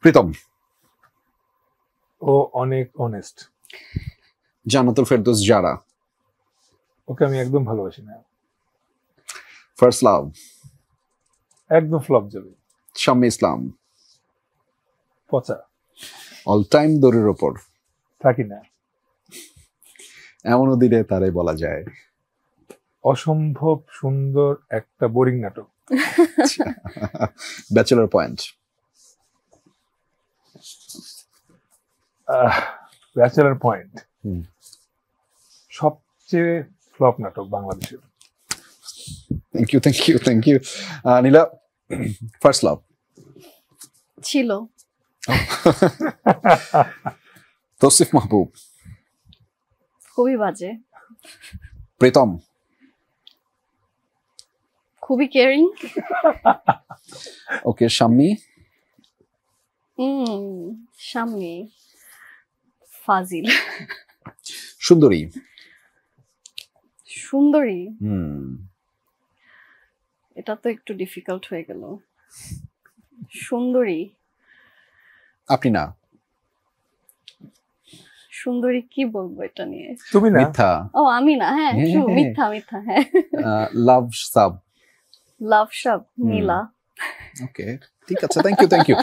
প্রীতম। ও অনেক অনেস্ট। জান্নাতুল ফেরদৌস যারা। ওকে আমি একদম ভালোবাসি না। First love. একদম ফ্লপ যাবে। শাম্মী ইসলাম। পচা। অল টাইম দৌড়ের ওপর। থাকি না। এমনও দিনে তারে বলা যায়। অসম্ভব সুন্দর একটা বোরিং নাটক। Bachelor point. ব্যাচেলর পয়েন্ট সবচেয়ে ফ্লপ নাটক বাংলাদেশের। Thank you Nila. First love ছিল। তৌসিফ মাহবুব। খুবই বাজে। প্রীতম। খুবই কেয়ারিং। ওকে শাম্মী। সামনে ফাজিল। সুন্দরী। সুন্দরী। এটা তো একটু ডিফিকাল্ট হয়ে গেল। সুন্দরী। আপনি না। সুন্দরী কি বলবো এটা নিয়ে? তুমি না। মিথ্যা। ও আমি না। হ্যাঁ মিথ্যা মিথ্যা। হ্যাঁ লাভ সাব। লাভ সাব নীলা। ওকে ঠিক আছে, থ্যাংক ইউ